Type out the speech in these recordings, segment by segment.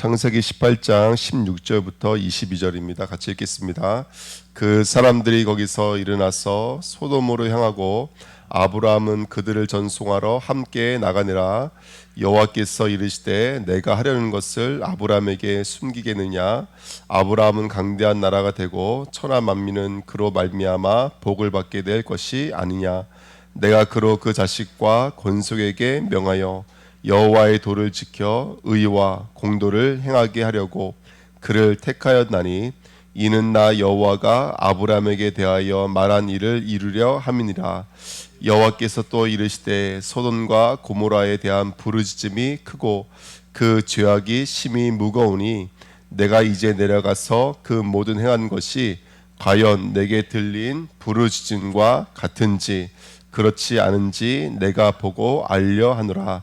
창세기 18장 16절부터 22절입니다. 같이 읽겠습니다. 그 사람들이 거기서 일어나서 소돔으로 향하고 아브라함은 그들을 전송하러 함께 나가니라. 여호와께서 이르시되 내가 하려는 것을 아브라함에게 숨기겠느냐. 아브라함은 강대한 나라가 되고 천하 만민은 그로 말미암아 복을 받게 될 것이 아니냐. 내가 그로 그 자식과 권속에게 명하여 여호와의 도를 지켜 의와 공도를 행하게 하려고 그를 택하였나니 이는 나 여호와가 아브라함에게 대하여 말한 일을 이루려 함이니라. 여호와께서 또 이르시되 소돔과 고모라에 대한 부르짖음이 크고 그 죄악이 심히 무거우니 내가 이제 내려가서 그 모든 행한 것이 과연 내게 들린 부르짖음과 같은지 그렇지 않은지 내가 보고 알려 하노라.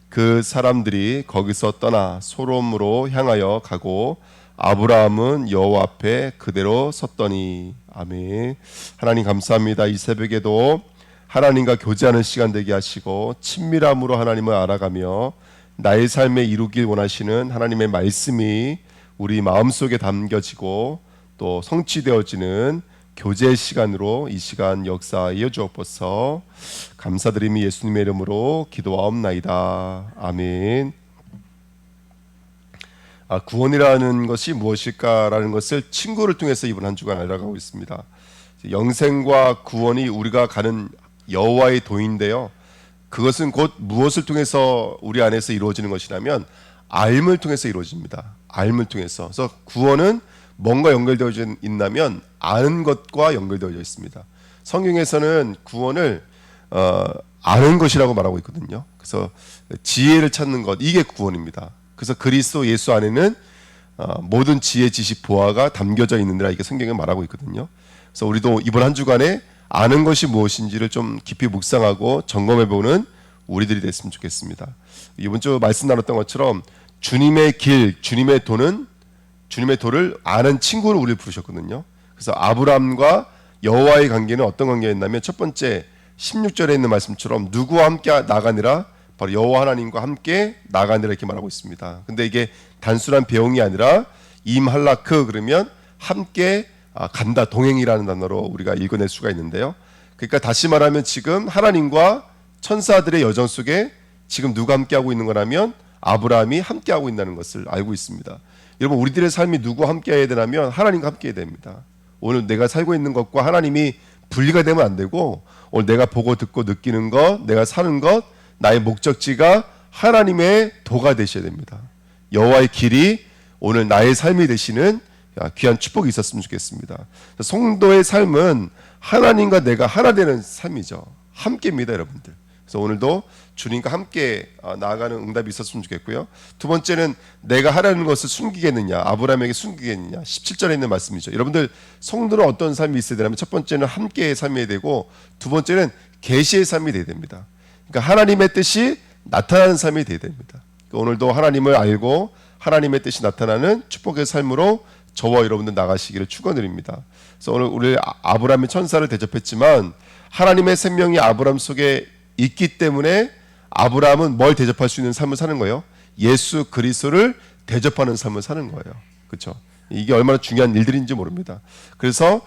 그 사람들이 거기서 떠나 소돔으로 향하여 가고 아브라함은 여호와 앞에 그대로 섰더니. 아멘. 하나님 감사합니다. 이 새벽에도 하나님과 교제하는 시간 되게 하시고 친밀함으로 하나님을 알아가며 나의 삶에 이루길 원하시는 하나님의 말씀이 우리 마음속에 담겨지고 또 성취되어지는 교제의 시간으로 이 시간 역사하여 주옵소서. 감사드리며 예수님의 이름으로 기도하옵나이다. 아멘. 구원이라는 것이 무엇일까라는 것을 친구를 통해서 이번 한 주간 알아가고 있습니다. 영생과 구원이 우리가 가는 여호와의 도인데요. 그것은 곧 무엇을 통해서 우리 안에서 이루어지는 것이냐면 알을 통해서 이루어집니다. 알을 통해서. 그래서 구원은 뭔가 연결되어 있나면 아는 것과 연결되어 있습니다. 성경에서는 구원을 아는 것이라고 말하고 있거든요. 그래서 지혜를 찾는 것, 이게 구원입니다. 그래서 그리스도 예수 안에는 모든 지혜, 지식, 보화가 담겨져 있느니라, 이게 성경에 말하고 있거든요. 그래서 우리도 이번 한 주간에 아는 것이 무엇인지를 좀 깊이 묵상하고 점검해보는 우리들이 됐으면 좋겠습니다. 이번 주 말씀 나눴던 것처럼 주님의 길, 주님의 도를 아는 친구를 우리를 부르셨거든요. 그래서 아브라함과 여호와의 관계는 어떤 관계였냐면 첫 번째 16절에 있는 말씀처럼 누구와 함께 나가니라, 바로 여호와 하나님과 함께 나가니라 이렇게 말하고 있습니다. 근데 이게 단순한 배웅이 아니라 임할라크, 그러면 함께 간다, 동행이라는 단어로 우리가 읽어낼 수가 있는데요. 그러니까 다시 말하면 지금 하나님과 천사들의 여정 속에 지금 누가 함께하고 있는 거라면 아브라함이 함께하고 있다는 것을 알고 있습니다. 여러분, 우리들의 삶이 누구와 함께해야 되냐면 하나님과 함께해야 됩니다. 오늘 내가 살고 있는 것과 하나님이 분리가 되면 안 되고, 오늘 내가 보고 듣고 느끼는 것, 내가 사는 것, 나의 목적지가 하나님의 도가 되셔야 됩니다. 여호와의 길이 오늘 나의 삶이 되시는 귀한 축복이 있었으면 좋겠습니다. 성도의 삶은 하나님과 내가 하나 되는 삶이죠. 함께입니다, 여러분들. 그래서 오늘도 주님과 함께 나아가는 응답이 있었으면 좋겠고요. 두 번째는 내가 하라는 것을 숨기겠느냐, 아브라함에게 숨기겠느냐, 17절에 있는 말씀이죠. 여러분들, 성도는 어떤 삶이 있어야 되냐면 첫 번째는 함께의 삶이 되고, 두 번째는 계시의 삶이 되어야 됩니다. 그러니까 하나님의 뜻이 나타나는 삶이 되어야 됩니다. 그러니까 오늘도 하나님을 알고 하나님의 뜻이 나타나는 축복의 삶으로 저와 여러분들 나가시기를 축원드립니다. 그래서 오늘 우리 아브라함의 천사를 대접했지만 하나님의 생명이 아브라함 속에 있기 때문에 아브라함은 뭘 대접할 수 있는 삶을 사는 거예요? 예수 그리스도를 대접하는 삶을 사는 거예요. 그렇죠? 이게 얼마나 중요한 일들인지 모릅니다. 그래서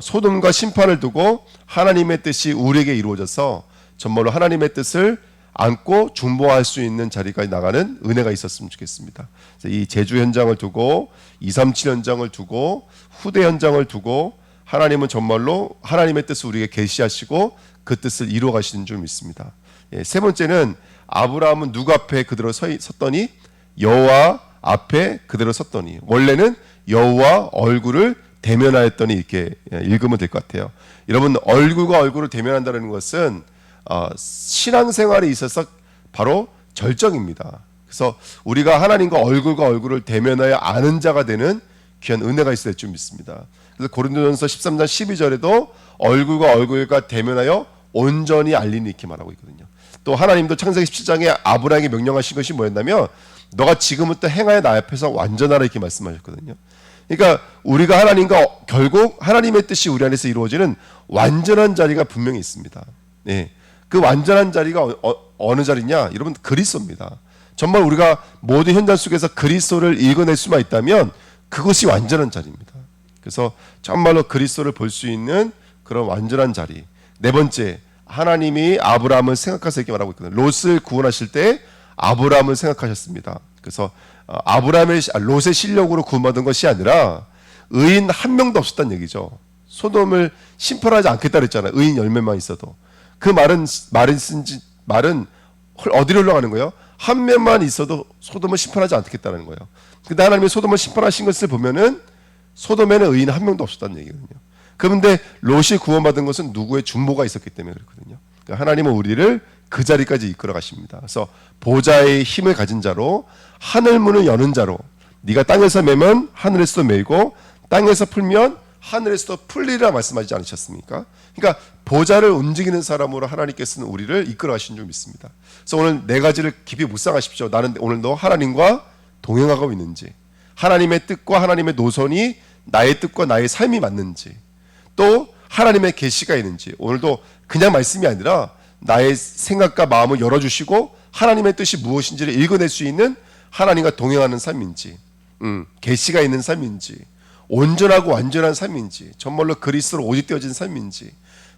소돔과 심판을 두고 하나님의 뜻이 우리에게 이루어져서 정말로 하나님의 뜻을 안고 중보할 수 있는 자리까지 나가는 은혜가 있었으면 좋겠습니다. 이 제주 현장을 두고 237 현장을 두고 후대 현장을 두고 하나님은 정말로 하나님의 뜻을 우리에게 계시하시고 그 뜻을 이루어 가시는 줄 믿습니다. 세 번째는 아브라함은 누구 앞에 그대로 섰더니 여호와 앞에 그대로 섰더니, 원래는 여호와 얼굴을 대면하였더니 이렇게 읽으면 될 것 같아요. 여러분, 얼굴과 얼굴을 대면한다는 것은 신앙생활에 있어서 바로 절정입니다. 그래서 우리가 하나님과 얼굴을 대면하여 아는 자가 되는 귀한 은혜가 있어야 될 줄 믿습니다. 그래서 고린도전서 13장 12절에도 얼굴과 대면하여 온전히 알리니 이렇게 말하고 있거든요. 또 하나님도 창세기 17장에 아브라함에게 명령하신 것이 뭐였냐면 너가 지금부터 행하여 나 앞에서 완전하라 이렇게 말씀하셨거든요. 그러니까 우리가 하나님과 결국 하나님의 뜻이 우리 안에서 이루어지는 완전한 자리가 분명히 있습니다. 그 완전한 자리가 어느 자리냐? 여러분, 그리스도입니다. 정말 우리가 모든 현장 속에서 그리스도를 읽어낼 수만 있다면 그것이 완전한 자리입니다. 그래서 정말로 그리스도를 볼 수 있는 그런 완전한 자리. 네 번째, 하나님이 아브라함을 생각해서 이렇게 말하고 있거든요. 롯을 구원하실 때 아브라함을 생각하셨습니다. 그래서 롯의 실력으로 구원받은 것이 아니라 의인 한 명도 없었다는 얘기죠. 소돔을 심판하지 않겠다 그랬잖아요. 의인 10명만 있어도. 그 말은 어디로 올라가는 거예요? 한 명만 있어도 소돔을 심판하지 않겠다는 거예요. 근데 하나님이 소돔을 심판하신 것을 보면은 소돔에는 의인 한 명도 없었다는 얘기거든요. 그런데 롯이 구원받은 것은 누구의 중보가 있었기 때문에 그렇거든요. 그러니까 하나님은 우리를 그 자리까지 이끌어 가십니다. 그래서 보좌의 힘을 가진 자로, 하늘 문을 여는 자로, 네가 땅에서 매면 하늘에서도 매고 땅에서 풀면 하늘에서도 풀리라 말씀하지 않으셨습니까? 그러니까 보좌를 움직이는 사람으로 하나님께서는 우리를 이끌어 가신 줄 믿습니다. 그래서 오늘 네 가지를 깊이 묵상하십시오. 나는 오늘도 하나님과 동행하고 있는지, 하나님의 뜻과 하나님의 노선이 나의 뜻과 나의 삶이 맞는지, 또 하나님의 계시가 있는지, 오늘도 그냥 말씀이 아니라 나의 생각과 마음을 열어주시고 하나님의 뜻이 무엇인지를 읽어낼 수 있는 하나님과 동행하는 삶인지, 계시가 있는 삶인지, 온전하고 완전한 삶인지, 정말로 그리스도로 오직 되어진 삶인지,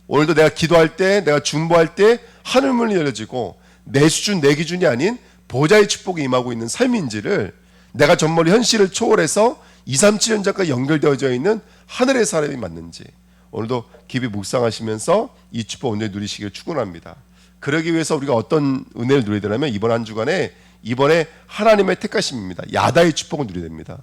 오늘도 내가 기도할 때, 내가 중보할 때 하늘문이 열려지고 내 수준, 내 기준이 아닌 보좌의 축복이 임하고 있는 삶인지를, 내가 정말로 현실을 초월해서 2, 3, 7년 전까지 연결되어져 있는 하늘의 사람이 맞는지, 오늘도 깊이 묵상하시면서 이 축복 오늘 누리시기를 축원합니다. 그러기 위해서 우리가 어떤 은혜를 누려야 되냐면 이번에 하나님의 택하심입니다. 야다의 축복을 누려야 됩니다.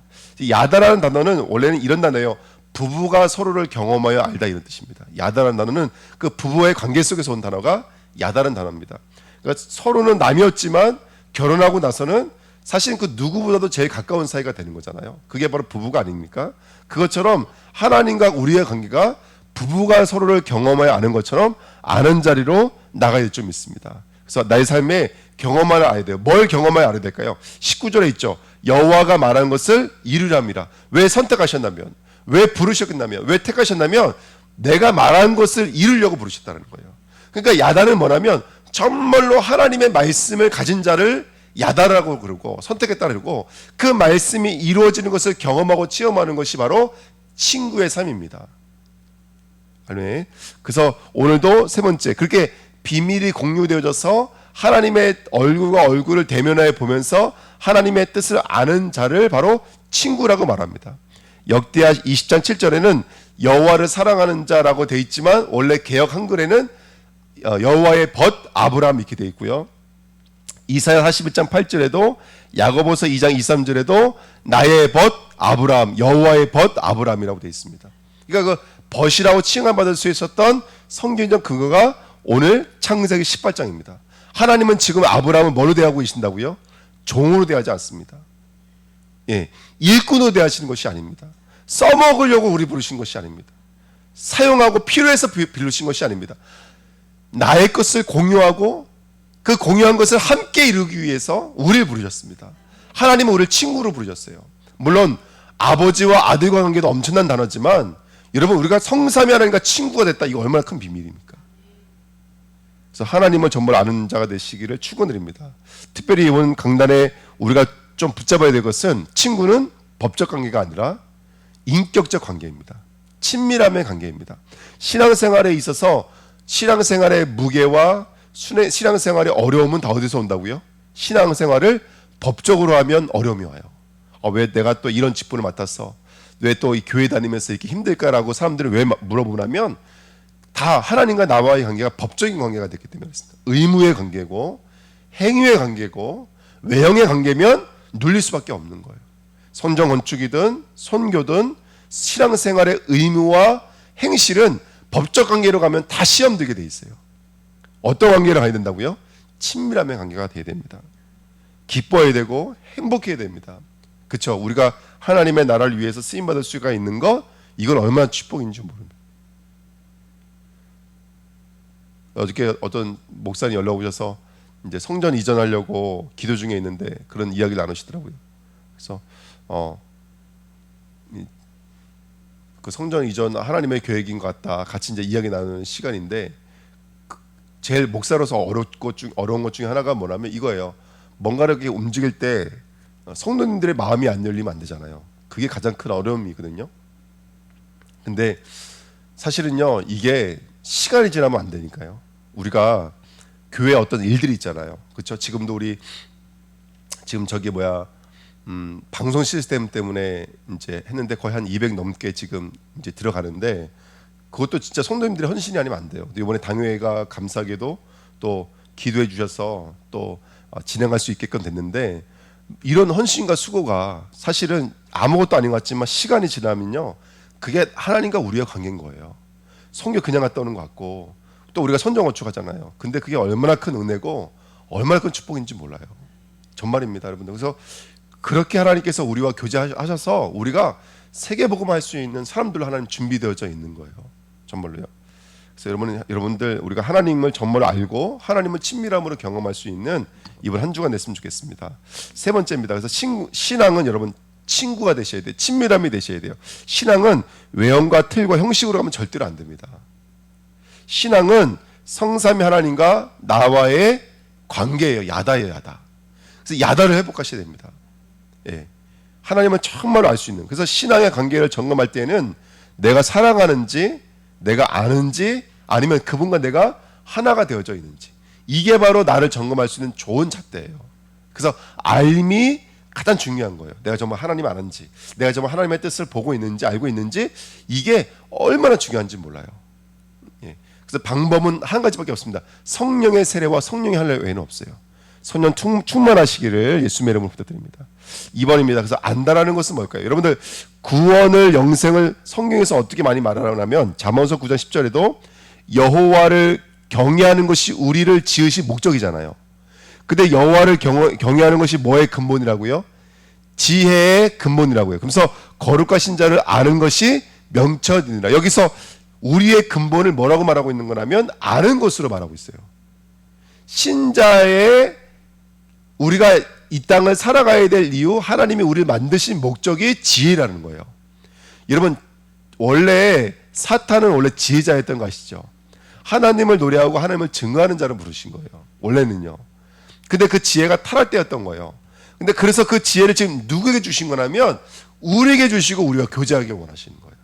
야다라는 단어는 원래는 이런 단어예요. 부부가 서로를 경험하여 알다, 이런 뜻입니다. 야다라는 단어는 그 부부의 관계 속에서 온 단어가 야다라는 단어입니다. 그러니까 서로는 남이었지만 결혼하고 나서는 사실 그 누구보다도 제일 가까운 사이가 되는 거잖아요. 그게 바로 부부가 아닙니까? 그것처럼 하나님과 우리의 관계가 부부가 서로를 경험하여 아는 것처럼 아는 자리로 나가야 될 줄 믿습니다. 그래서 나의 삶에 경험하여 알아야 돼요. 뭘 경험하여 알아야 될까요? 19절에 있죠. 여호와가 말한 것을 이루랍니다. 왜 선택하셨나면, 왜 부르셨나면, 왜 택하셨나면 내가 말한 것을 이루려고 부르셨다는 거예요. 그러니까 야다는 뭐냐면 정말로 하나님의 말씀을 가진 자를 야다라고 그러고 선택했다 그러고, 그 말씀이 이루어지는 것을 경험하고 체험하는 것이 바로 친구의 삶입니다. 아멘. 그래서 오늘도 세 번째, 그렇게 비밀이 공유되어져서 하나님의 얼굴과 얼굴을 대면하여 보면서 하나님의 뜻을 아는 자를 바로 친구라고 말합니다. 역대하 20장 7절에는 여호와를 사랑하는 자라고 되어 있지만 원래 개역 한글에는 여호와의 벗 아브라함 이렇게 되어 있고요. 이사야 41장 8절에도, 야고보서 2장 2, 3절에도 나의 벗 아브라함, 여호와의 벗 아브라함이라고 되어 있습니다. 그러니까 그 벗이라고 칭함받을 수 있었던 성경적 근거가 오늘 창세기 18장입니다. 하나님은 지금 아브라함을 뭐로 대하고 계신다고요? 종으로 대하지 않습니다. 일꾼으로 대하시는 것이 아닙니다. 써먹으려고 우리 부르신 것이 아닙니다. 사용하고 필요해서 부르신 것이 아닙니다. 나의 것을 공유하고 그 공유한 것을 함께 이루기 위해서 우리를 부르셨습니다. 하나님은 우리를 친구로 부르셨어요. 물론 아버지와 아들과 관계도 엄청난 단어지만 여러분, 우리가 성삼위 하나님과 친구가 됐다, 이거 얼마나 큰 비밀입니까? 그래서 하나님을 정말 아는 자가 되시기를 축원드립니다. 특별히 이번 강단에 우리가 좀 붙잡아야 될 것은, 친구는 법적 관계가 아니라 인격적 관계입니다. 친밀함의 관계입니다. 신앙생활에 있어서 신앙생활의 무게와 신앙생활의 어려움은 다 어디서 온다고요? 신앙생활을 법적으로 하면 어려움이 와요. 왜 내가 또 이런 직분을 맡았어? 왜 또 이 교회 다니면서 이렇게 힘들까라고 사람들이 왜 물어보냐면, 다 하나님과 나와의 관계가 법적인 관계가 됐기 때문에 그렇습니다. 의무의 관계고 행위의 관계고 외형의 관계면 눌릴 수밖에 없는 거예요. 선정 건축이든 선교든 신앙생활의 의무와 행실은 법적 관계로 가면 다 시험 들게 돼 있어요. 어떤 관계로 가야 된다고요? 친밀함의 관계가 돼야 됩니다. 기뻐해야 되고 행복해야 됩니다. 그렇죠? 우리가 하나님의 나라를 위해서 쓰임받을 수가 있는 것, 이건 얼마나 축복인지 모릅니다. 어저께 어떤 목사님 연락 오셔서 이제 성전 이전하려고 기도 중에 있는데 그런 이야기를 나누시더라고요. 그래서 그 성전 이전 하나님의 계획인 것 같다. 같이 이제 이야기 나누는 시간인데, 제일 목사로서 어려운 것 중에 하나가 뭐냐면 이거예요. 뭔가를 이렇게 움직일 때 성도님들의 마음이 안 열리면 안 되잖아요. 그게 가장 큰 어려움이거든요. 근데 사실은요, 이게 시간이 지나면 안 되니까요. 우리가 교회 어떤 일들이 있잖아요. 그렇죠? 지금도 우리 지금 방송 시스템 때문에 이제 했는데 거의 한 200 넘게 지금 이제 들어가는데, 그것도 진짜 성도님들의 헌신이 아니면 안 돼요. 이번에 당회가 감사하게도 또 기도해 주셔서 또 진행할 수 있게끔 됐는데, 이런 헌신과 수고가 사실은 아무것도 아닌 것 같지만 시간이 지나면요, 그게 하나님과 우리의 관계인 거예요. 성교 그냥 갔다 오는 것 같고, 또 우리가 선정어축하잖아요. 근데 그게 얼마나 큰 은혜고 얼마나 큰 축복인지 몰라요. 정말입니다, 여러분들. 그래서 그렇게 하나님께서 우리와 교제하셔서 우리가 세계복음할 수 있는 사람들로 하나님 준비되어져 있는 거예요. 정말로요. 그래서 여러분들 우리가 하나님을 정말 알고 하나님을 친밀함으로 경험할 수 있는 이번 한 주간 됐으면 좋겠습니다. 세 번째입니다. 그래서 신앙은 여러분 친구가 되셔야 돼요. 친밀함이 되셔야 돼요. 신앙은 외형과 틀과 형식으로 가면 절대로 안 됩니다. 신앙은 성삼위 하나님과 나와의 관계예요. 야다예요, 야다. 그래서 야다를 회복하셔야 됩니다. 예. 하나님은 정말로 알 수 있는. 그래서 신앙의 관계를 점검할 때는 내가 사랑하는지, 내가 아는지, 아니면 그분과 내가 하나가 되어져 있는지, 이게 바로 나를 점검할 수 있는 좋은 잣대예요. 그래서 알미 가장 중요한 거예요. 내가 정말 하나님 아는지, 내가 정말 하나님의 뜻을 보고 있는지, 알고 있는지, 이게 얼마나 중요한지 몰라요. 예. 그래서 방법은 한 가지밖에 없습니다. 성령의 세례와 성령의 할례 외에는 없어요. 성령 충만하시기를 예수님의 이름으로 부탁드립니다. 2번입니다. 그래서 안다라는 것은 뭘까요? 여러분들 구원을, 영생을 성경에서 어떻게 많이 말하냐면 잠언서 9장 10절에도 여호와를 경외하는 것이 우리를 지으신 목적이잖아요. 근데 여호와를 경외하는 것이 뭐의 근본이라고요? 지혜의 근본이라고요. 그래서 거룩과 신자를 아는 것이 명철이니라. 여기서 우리의 근본을 뭐라고 말하고 있는 거냐면 아는 것으로 말하고 있어요. 신자의 우리가 이 땅을 살아가야 될 이유, 하나님이 우리를 만드신 목적이 지혜라는 거예요. 여러분 원래 사탄은 원래 지혜자였던 거 아시죠? 하나님을 노래하고 하나님을 증거하는 자를 부르신 거예요. 원래는요. 근데 그 지혜가 타락되었던 거예요. 근데 그래서 그 지혜를 지금 누구에게 주신 거냐면 우리에게 주시고 우리가 교제하기 원하시는 거예요.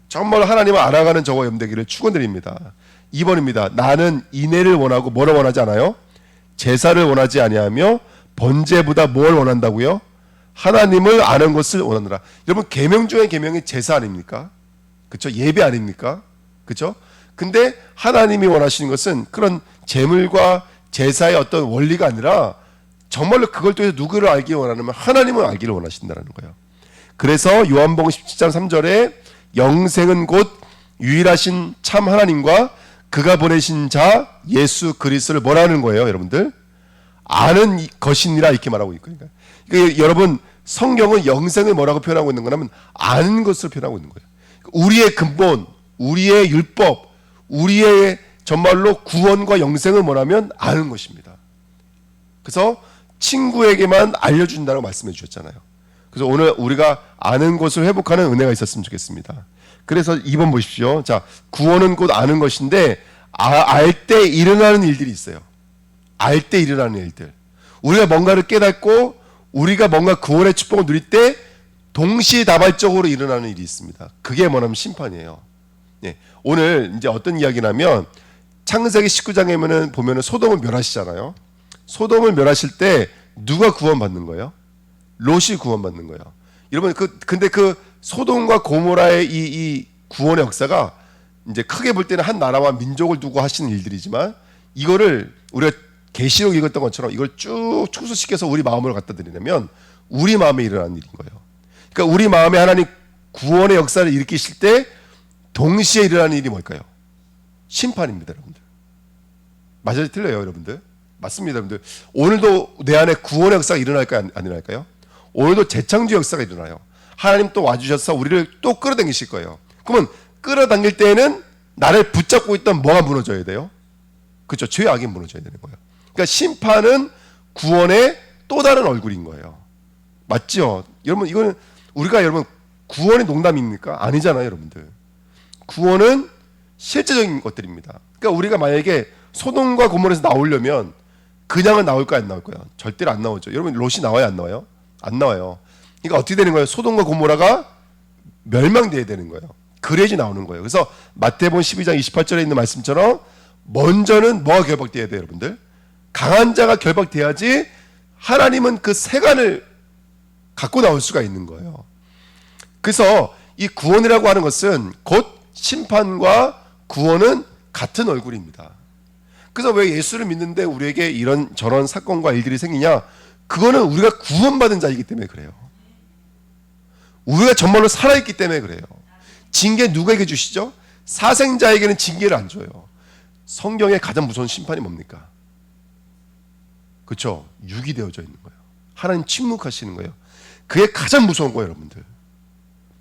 정말 하나님을 알아가는 저와 염되기를 축원드립니다. 2번입니다. 나는 인애를 원하고 뭐를 원하지 않아요? 제사를 원하지 아니하며 번제보다 뭘 원한다고요? 하나님을 아는 것을 원하노라. 여러분 계명 중에 계명이 제사 아닙니까? 그렇죠? 예배 아닙니까? 그렇죠? 근데 하나님이 원하시는 것은 그런 제물과 제사의 어떤 원리가 아니라 정말로 그걸 통해서 누구를 알기 원하냐면 하나님을 알기를 원하신다는 거예요. 그래서 요한복음 17장 3절에 영생은 곧 유일하신 참 하나님과 그가 보내신 자 예수 그리스도를 뭐라는 거예요, 여러분들? 아는 것이니라 이렇게 말하고 있거든요. 그러니까 여러분 성경은 영생을 뭐라고 표현하고 있는 거냐면 아는 것으로 표현하고 있는 거예요. 우리의 근본, 우리의 율법, 우리의 정말로 구원과 영생을 뭐라면 아는 것입니다. 그래서 친구에게만 알려준다고 말씀해 주셨잖아요. 그래서 오늘 우리가 아는 것을 회복하는 은혜가 있었으면 좋겠습니다. 그래서 2번 보십시오. 자, 구원은 곧 아는 것인데 알 때 일어나는 일들이 있어요. 알 때 일어나는 일들. 우리가 뭔가를 깨닫고 우리가 뭔가 구원의 축복을 누릴 때 동시다발적으로 일어나는 일이 있습니다. 그게 뭐냐면 심판이에요. 예. 오늘 이제 어떤 이야기냐면 창세기 19장에 보면은 소돔을 멸하시잖아요. 소돔을 멸하실 때 누가 구원받는 거예요? 롯이 구원받는 거예요. 여러분 근데 그 소돔과 고모라의 이 구원의 역사가 이제 크게 볼 때는 한 나라와 민족을 두고 하시는 일들이지만 이거를 우리가 계시록 읽었던 것처럼 이걸 쭉 축소시켜서 우리 마음으로 갖다 드리려면 우리 마음에 일어나는 일인 거예요. 그러니까 우리 마음에 하나님 구원의 역사를 일으키실 때 동시에 일어나는 일이 뭘까요? 심판입니다, 여러분들. 맞아요, 틀려요, 여러분들? 맞습니다, 여러분들. 오늘도 내 안에 구원의 역사가 일어날까요, 안 일어날까요? 오늘도 재창조 역사가 일어나요. 하나님 또 와주셔서 우리를 또 끌어당기실 거예요. 그러면 끌어당길 때에는 나를 붙잡고 있던 뭐가 무너져야 돼요? 그렇죠, 죄악이 무너져야 되는 거예요. 그러니까 심판은 구원의 또 다른 얼굴인 거예요. 맞죠? 여러분 이거는 우리가 여러분 구원의 농담입니까? 아니잖아요, 여러분들. 구원은 실제적인 것들입니다. 그러니까 우리가 만약에 소돔과 고모라에서 나오려면 그냥은 나올까요, 안 나올까요? 절대로 안 나오죠. 여러분 롯이 나와요, 안 나와요? 안 나와요. 그러니까 어떻게 되는 거예요? 소돔과 고모라가 멸망돼야 되는 거예요. 그래야지 나오는 거예요. 그래서 마태복음 12장 28절에 있는 말씀처럼 먼저는 뭐가 결박돼야 돼요, 여러분들? 강한 자가 결박돼야지 하나님은 그 세간을 갖고 나올 수가 있는 거예요. 그래서 이 구원이라고 하는 것은 곧 심판과 구원은 같은 얼굴입니다. 그래서 왜 예수를 믿는데 우리에게 이런 저런 사건과 일들이 생기냐? 그거는 우리가 구원받은 자이기 때문에 그래요. 우리가 정말로 살아있기 때문에 그래요. 징계 누구에게 주시죠? 사생자에게는 징계를 안 줘요. 성경에 가장 무서운 심판이 뭡니까? 그렇죠? 육이 되어져 있는 거예요. 하나님 침묵하시는 거예요. 그게 가장 무서운 거예요, 여러분들.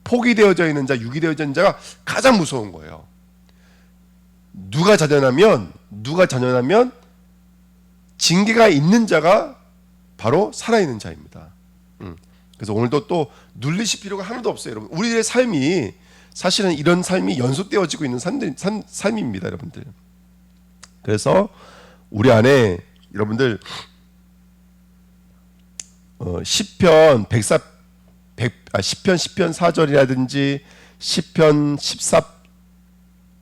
폭이 되어져 있는 자, 육이 되어져 있는 자가 가장 무서운 거예요. 누가 자녀냐면 징계가 있는 자가 바로 살아있는 자입니다. 그래서 오늘도 또 눌리실 필요가 하나도 없어요, 여러분. 우리들의 삶이 사실은 이런 삶이 연속되어지고 있는 삶입니다, 여러분들. 그래서 우리 안에 여러분들 시편 10편 4절이라든지 시편 14편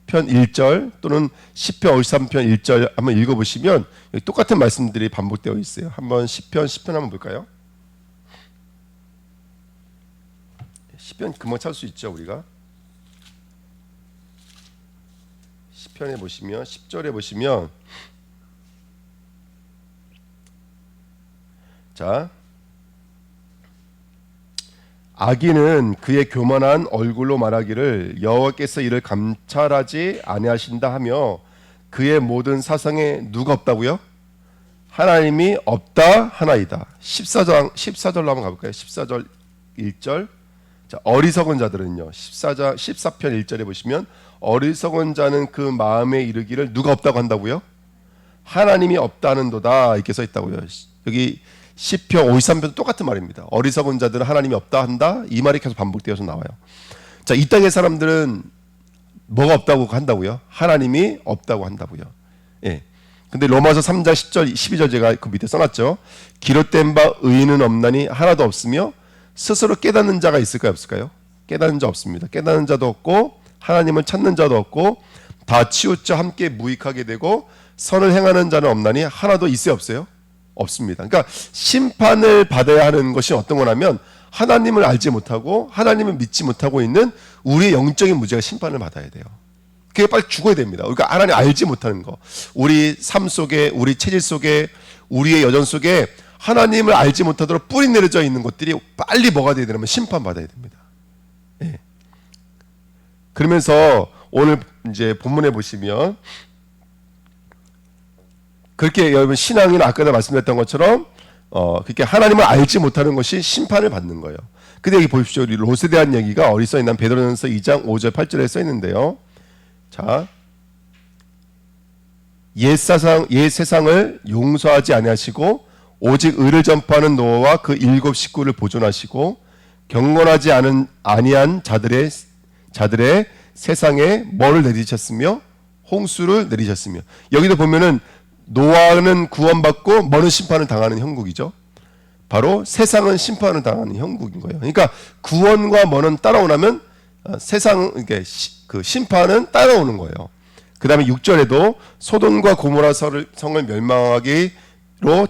1절 또는 시편 53편 1절 한번 읽어보시면 똑같은 말씀들이 반복되어 있어요. 한번 시편 한번 볼까요? 시편 금방 찾을 수 있죠, 우리가. 시편에 보시면 10절에 보시면 자, 악인은 그의 교만한 얼굴로 말하기를 여호와께서 이를 감찰하지 아니하신다 하며 그의 모든 사상에 누가 없다고요? 하나님이 없다 하나이다. 14절로 한번 가볼까요? 14절 1절. 자, 어리석은 자들은요. 14편 1절에 보시면 어리석은 자는 그 마음에 이르기를 누가 없다고 한다고요? 하나님이 없다는도다 이렇게 써 있다고요. 여기 시편 53편 똑같은 말입니다. 어리석은 자들은 하나님이 없다 한다. 이 말이 계속 반복되어서 나와요. 자, 이 땅의 사람들은 뭐가 없다고 한다고요? 하나님이 없다고 한다고요. 예. 근데 로마서 3장 10절 12절 제가 그 밑에 써놨죠. 기록된 바 의인은 없나니 하나도 없으며 스스로 깨닫는 자가 있을까요, 없을까요? 깨닫는 자 없습니다. 깨닫는 자도 없고 하나님을 찾는 자도 없고 다 치우쳐 함께 무익하게 되고 선을 행하는 자는 없나니 하나도 있어요, 없어요? 없습니다. 그러니까 심판을 받아야 하는 것이 어떤 거냐면 하나님을 알지 못하고 하나님을 믿지 못하고 있는 우리의 영적인 무지가 심판을 받아야 돼요. 그게 빨리 죽어야 됩니다. 그러니까 하나님 알지 못하는 거, 우리 삶 속에, 우리 체질 속에, 우리의 여전 속에 하나님을 알지 못하도록 뿌리 내려져 있는 것들이 빨리 뭐가 돼야 되냐면 심판받아야 됩니다. 예. 그러면서 오늘 이제 본문에 보시면 그렇게 여러분 신앙이나 아까도 말씀드렸던 것처럼 그렇게 하나님을 알지 못하는 것이 심판을 받는 거예요. 근데 여기 보십시오. 우리 롯에 대한 얘기가 어디 써 있나? 베드로전서 2장 5절 8절에 써 있는데요. 자, 옛 세상을 용서하지 아니하시고 오직 의를 전파하는 노아와 그 7 식구를 보존하시고 경건하지 아니한 자들의 세상에 뭐를 내리셨으며 홍수를 내리셨으며. 여기도 보면은 노아는 구원받고 뭐는 심판을 당하는 형국이죠. 바로 세상은 심판을 당하는 형국인 거예요. 그러니까 구원과 뭐는 따라오려면 세상 그 심판은 따라오는 거예요. 그 다음에 6절에도 소돔과 고모라 성을 멸망하기로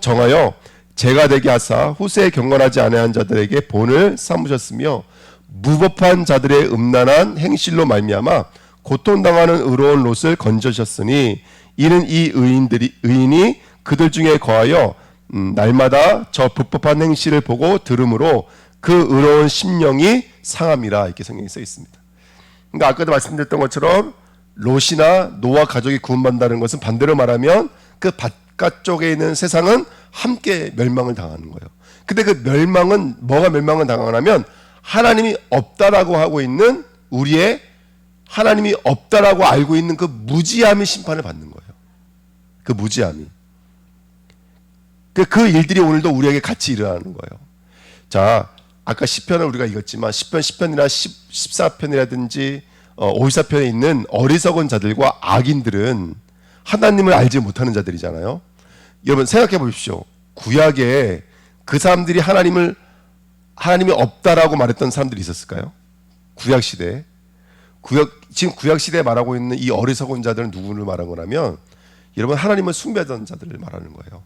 정하여 재가 되게 하사 후세에 경건하지 아니한 자들에게 본을 삼으셨으며 무법한 자들의 음란한 행실로 말미암아 고통당하는 의로운 롯을 건져주셨으니 이는 이 의인이 그들 중에 거하여 날마다 저 불법한 행실을 보고 들음으로 그 의로운 심령이 상함이라 이렇게 성경에 써 있습니다. 그러니까 아까도 말씀드렸던 것처럼 롯이나 노아 가족이 구원받는다는 것은 반대로 말하면 그 바깥쪽에 있는 세상은 함께 멸망을 당하는 거예요. 근데 그 멸망은 뭐가 멸망을 당하냐면 하나님이 없다라고 하고 있는 우리의 하나님이 없다라고 알고 있는 그 무지함이 심판을 받는 거예요. 그 무지함이. 그 일들이 오늘도 우리에게 같이 일어나는 거예요. 자, 아까 시편을 우리가 읽었지만 10편이나 14편이라든지 54편에 있는 어리석은 자들과 악인들은 하나님을 알지 못하는 자들이잖아요. 여러분 생각해 보십시오. 구약에 그 사람들이 하나님이 없다라고 말했던 사람들이 있었을까요? 구약 시대에. 지금 구약 시대에 말하고 있는 이 어리석은 자들은 누구를 말한 거냐면 여러분 하나님을 숭배하던 자들을 말하는 거예요.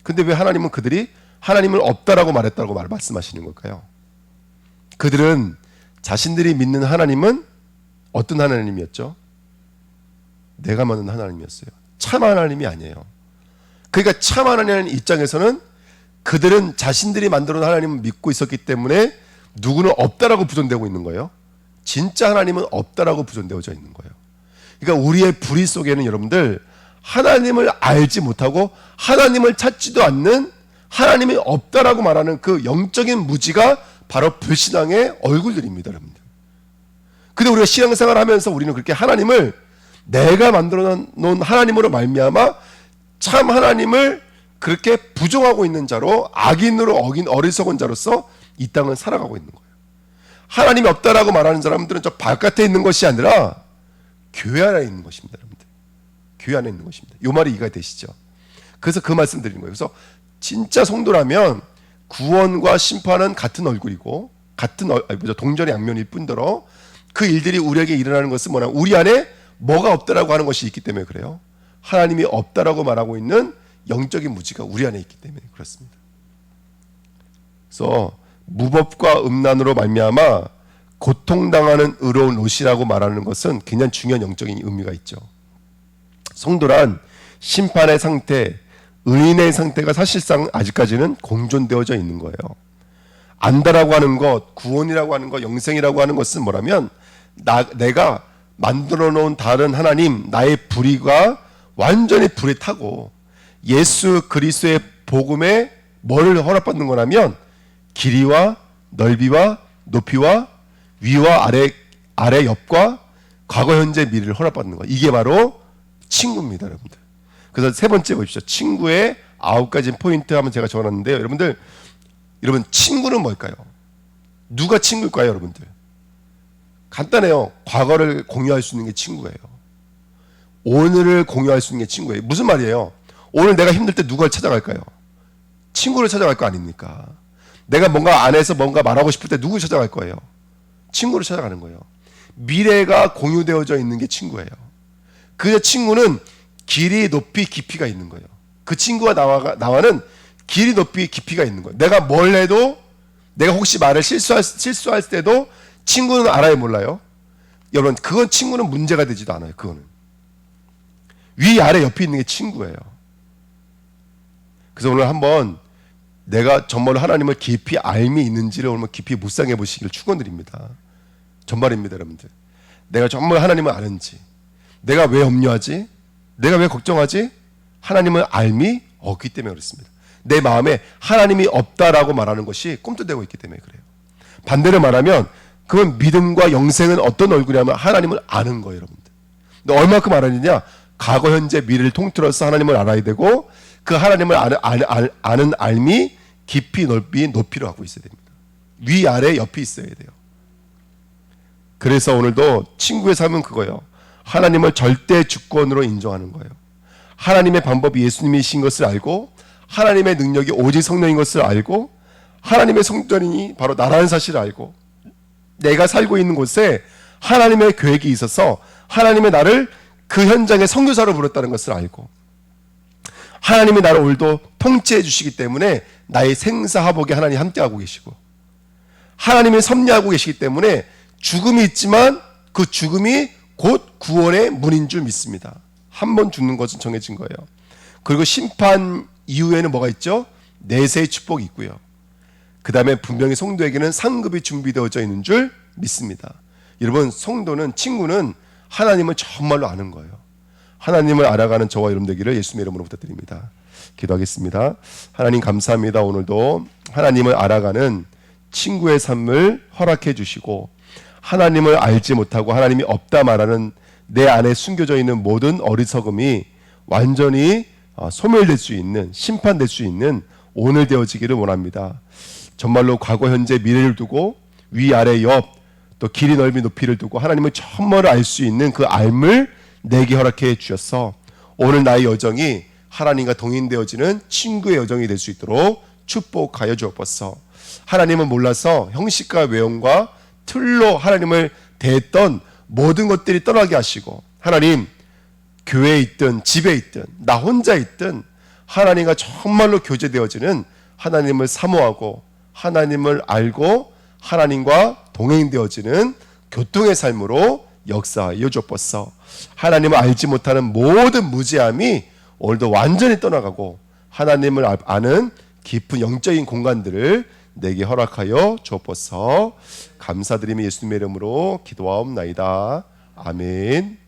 근데 왜 하나님은 그들이 하나님을 없다라고 말했다고 말씀하시는 걸까요? 그들은 자신들이 믿는 하나님은 어떤 하나님이었죠? 내가 만든 하나님이었어요. 참 하나님이 아니에요. 그러니까 참 하나님의 입장에서는 그들은 자신들이 만들어 놓은 하나님을 믿고 있었기 때문에 누구는 없다라고 부존되고 있는 거예요. 진짜 하나님은 없다라고 부존되어져 있는 거예요. 그러니까 우리의 불의 속에는 여러분들 하나님을 알지 못하고 하나님을 찾지도 않는 하나님이 없다라고 말하는 그 영적인 무지가 바로 불신앙의 얼굴들입니다, 여러분들. 근데 우리가 신앙생활을 하면서 우리는 그렇게 하나님을 내가 만들어 놓은 하나님으로 말미암아 참 하나님을 그렇게 부정하고 있는 자로 악인으로 어긴 어리석은 자로서 이 땅을 살아가고 있는 거예요. 하나님이 없다라고 말하는 사람들은 저 바깥에 있는 것이 아니라 교회 안에 있는 것입니다, 여러분들. 교회 안에 있는 것입니다. 이 말이 이해가 되시죠? 그래서 그 말씀 드리는 거예요. 그래서 진짜 성도라면 구원과 심판은 같은 얼굴이고 동전의 양면일 뿐더러 그 일들이 우리에게 일어나는 것은 뭐냐? 우리 안에 뭐가 없다라고 하는 것이 있기 때문에 그래요. 하나님이 없다라고 말하고 있는 영적인 무지가 우리 안에 있기 때문에 그렇습니다. 그래서 무법과 음란으로 말미암아 고통당하는 의로운 롯이라고 말하는 것은 굉장히 중요한 영적인 의미가 있죠. 성도란 심판의 상태, 의인의 상태가 사실상 아직까지는 공존되어져 있는 거예요. 안다라고 하는 것, 구원이라고 하는 것, 영생이라고 하는 것은 뭐라면 내가 만들어 놓은 다른 하나님, 나의 불의가 완전히 불에 타고 예수 그리스도의 복음에 뭐를 허락받는 거냐면 길이와 넓이와 높이와 위와 아래 옆과 과거 현재 미래를 허락받는 거. 이게 바로 친구입니다, 여러분들. 그래서 세 번째 보십시오. 친구의 9가지 포인트 하면 제가 적어놨는데요. 여러분 친구는 뭘까요? 누가 친구일까요, 여러분들? 간단해요. 과거를 공유할 수 있는 게 친구예요. 오늘을 공유할 수 있는 게 친구예요. 무슨 말이에요? 오늘 내가 힘들 때 누굴 찾아갈까요? 친구를 찾아갈 거 아닙니까? 내가 뭔가 안에서 뭔가 말하고 싶을 때 누구 찾아갈 거예요? 친구를 찾아가는 거예요. 미래가 공유되어져 있는 게 친구예요. 그 친구는 길이, 높이, 깊이가 있는 거예요. 그 친구와 나와는 길이, 높이, 깊이가 있는 거예요. 내가 뭘 해도 내가 혹시 말을 실수할 때도 친구는 알아요, 몰라요? 여러분, 그건 친구는 문제가 되지도 않아요. 그거는 위, 아래, 옆에 있는 게 친구예요. 그래서 오늘 한번 내가 정말로 하나님을 깊이 알미 있는지를 오늘 깊이 묵상해 보시기를 축원드립니다. 정말입니다, 여러분들. 내가 정말 하나님을 아는지, 내가 왜 염려하지, 내가 왜 걱정하지, 하나님을 알미 없기 때문에 그렇습니다. 내 마음에 하나님이 없다라고 말하는 것이 꿈틀대고 있기 때문에 그래요. 반대로 말하면 그건 믿음과 영생은 어떤 얼굴이냐면 하나님을 아는 거예요, 여러분들. 근데 얼마큼 알았느냐? 과거, 현재, 미래를 통틀어서 하나님을 알아야 되고 그 하나님을 아는 알미 깊이, 넓이, 높이로 하고 있어야 됩니다. 위, 아래, 옆이 있어야 돼요. 그래서 오늘도 친구의 삶은 그거예요. 하나님을 절대 주권으로 인정하는 거예요. 하나님의 방법이 예수님이신 것을 알고 하나님의 능력이 오직 성령인 것을 알고 하나님의 성전이 바로 나라는 사실을 알고 내가 살고 있는 곳에 하나님의 계획이 있어서 하나님의 나를 그 현장의 선교사로 부렸다는 것을 알고 하나님이 나를 오늘도 통치해 주시기 때문에 나의 생사화복에 하나님이 함께하고 계시고 하나님이 섭리하고 계시기 때문에 죽음이 있지만 그 죽음이 곧 구원의 문인 줄 믿습니다. 한 번 죽는 것은 정해진 거예요. 그리고 심판 이후에는 뭐가 있죠? 내세의 축복이 있고요. 그 다음에 분명히 성도에게는 상급이 준비되어져 있는 줄 믿습니다. 여러분, 성도는, 친구는 하나님을 정말로 아는 거예요. 하나님을 알아가는 저와 여러분 되기를 예수님의 이름으로 부탁드립니다. 기도하겠습니다. 하나님 감사합니다. 오늘도 하나님을 알아가는 친구의 삶을 허락해 주시고 하나님을 알지 못하고 하나님이 없다 말하는 내 안에 숨겨져 있는 모든 어리석음이 완전히 소멸될 수 있는, 심판될 수 있는 오늘 되어지기를 원합니다. 정말로 과거, 현재, 미래를 두고 위, 아래, 옆, 또 길이, 넓이, 높이를 두고 하나님을 정말로 알 수 있는 그 알을 내게 허락해 주셔서 오늘 나의 여정이 하나님과 동행되어지는 친구의 여정이 될 수 있도록 축복하여 주옵소서. 하나님은 몰라서 형식과 외형과 틀로 하나님을 대했던 모든 것들이 떠나게 하시고, 하나님, 교회에 있든 집에 있든 나 혼자 있든 하나님과 정말로 교제되어지는, 하나님을 사모하고 하나님을 알고 하나님과 동행되어지는 교통의 삶으로 역사하여 주옵소서. 하나님을 알지 못하는 모든 무지함이 오늘도 완전히 떠나가고 하나님을 아는 깊은 영적인 공간들을 내게 허락하여 주옵소서. 감사드리며 예수님의 이름으로 기도하옵나이다. 아멘.